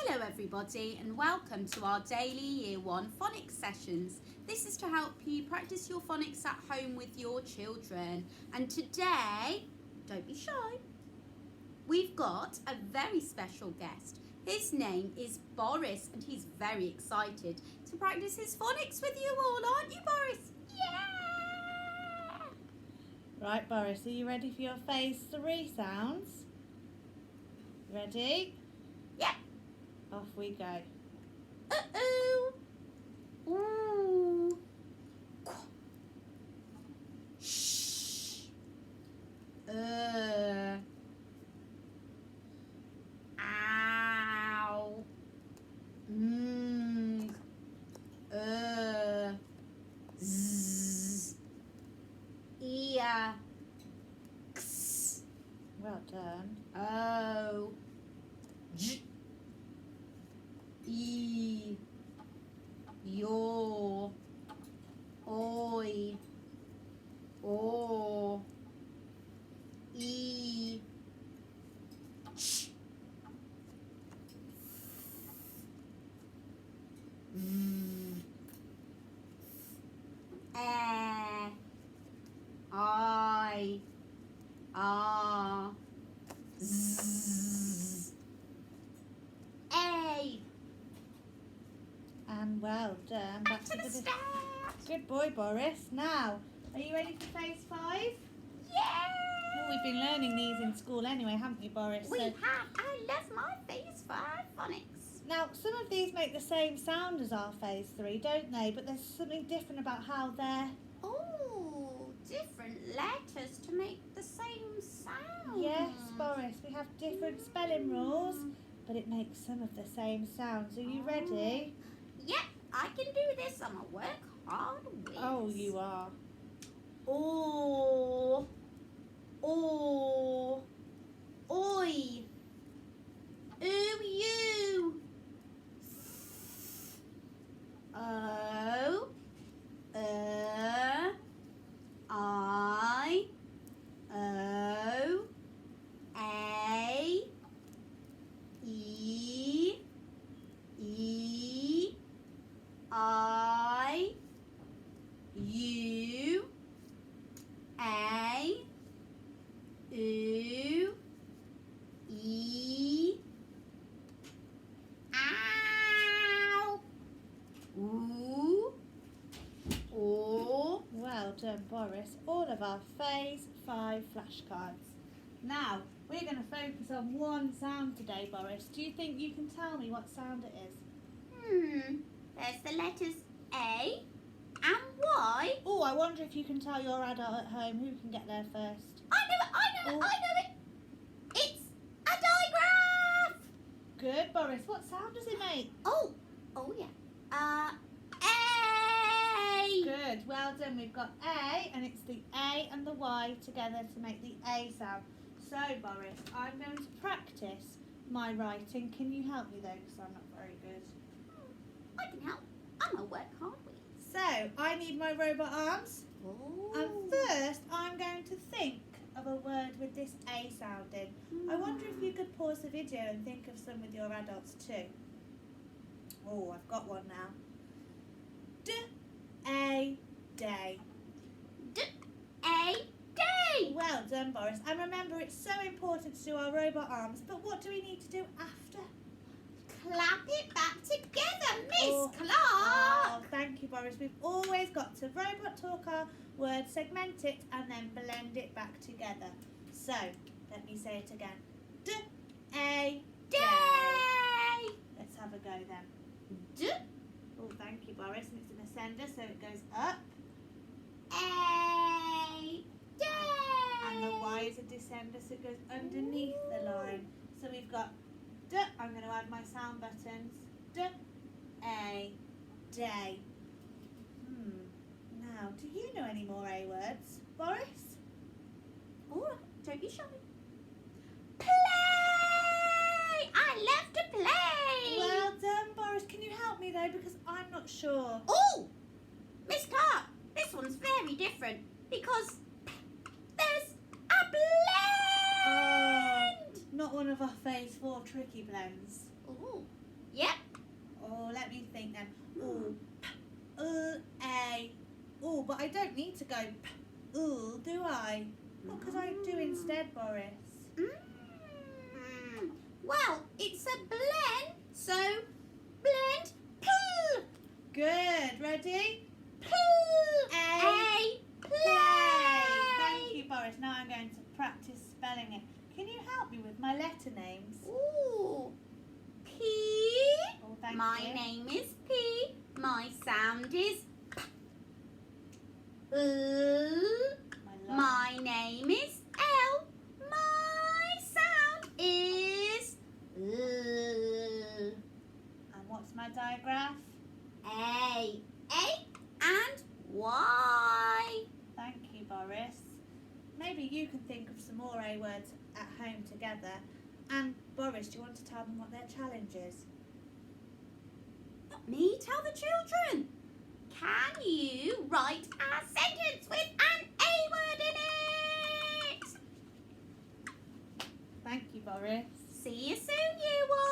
Hello everybody and welcome to our daily Year 1 phonics sessions. This is to help you practice your phonics at home with your children. And today, don't be shy, we've got a very special guest. His name is Boris and he's very excited to practice his phonics with you all, aren't you Boris? Yeah! Right Boris, are you ready for your phase 3 sounds? Ready? Yeah. Off we go. Uh-oh. Ooh. Shh. Ow. Z. Ear. X. Well done. O. J. E. Your. Oi. O. E. Sh. I. Z. A. And well done. Back to the start. Good boy Boris. Now, are you ready for phase 5? Yeah. Well, we've been learning these in school anyway, haven't we Boris? We have. I love my phase 5 phonics. Now, some of these make the same sound as our phase 3, don't they? But there's something different about how they're... Oh, different letters to make the same sound. Yes, Boris, we have different spelling rules, but it makes some of the same sounds. Are you ready? Yep, I can do this. I'm a work hard whiz. Oh, you are. O. O. Oi. You. O. I. O. A. E. E. I. U. A. U. E. Ow. Ooh. O. Well done, Boris. All of our phase 5 flashcards. Now, we're going to focus on one sound today, Boris. Do you think you can tell me what sound it is? There's the letters A and Y. Oh, I wonder if you can tell your adult at home who can get there first. I know it. It's a digraph. Good, Boris. What sound does it make? Oh yeah. A. Good, well done. We've got A, and it's the A and the Y together to make the A sound. So, Boris, I'm going to practice my writing. Can you help me, though, because I'm not very good? I can help. I'm a work hard whiz. So, I need my robot arms. Oh. And first, I'm going to think of a word with this A sound in. I wonder if you could pause the video and think of some with your adults too. Oh, I've got one now. D-A, day. D-A, day. Well done, Boris. And remember, it's so important to do our robot arms, but what do we need to do after? Clap it back together, Miss Clark. Oh, thank you, Boris. We've always got to robot talk our word, segment it, and then blend it back together. So, let me say it again. D-A, Day. Let's have a go then. D. Oh, thank you, Boris. And it's an ascender, so it goes up. A. Day. And the Y is a descender, so it goes underneath the line. So we've got D. I'm going to add my sound buttons. D-A, day. Now, do you know any more A words, Boris? All right, don't be shy. Play. I love to play. Well done, Boris. Can you help me though, because I'm not sure. Oh, Miss Clark, this one's very different because there's a blend. Not one of our phase 4 tricky blends. Oh, Yep. Oh, let me think then. Ooh, a. Oh, but I don't need to go ooh, do I? What could I do instead, Boris? Well, it's a blend, so blend pull. Good. Ready? Pull. A. Play. Thank you, Boris. Now I'm going to practice spelling it. Can you help me with my letter names? Ooh. P. Oh, thank My you. name is P. My sound is P. My My name is L. My sound is L. And what's my digraph? A. A and Y. Thank you, Boris. Maybe you can think of some more A words at home together. And Boris, do you want to tell them what their challenge is? Me tell the children. Can you write a sentence with an A word in it? Thank you, Boris. See you soon, year one.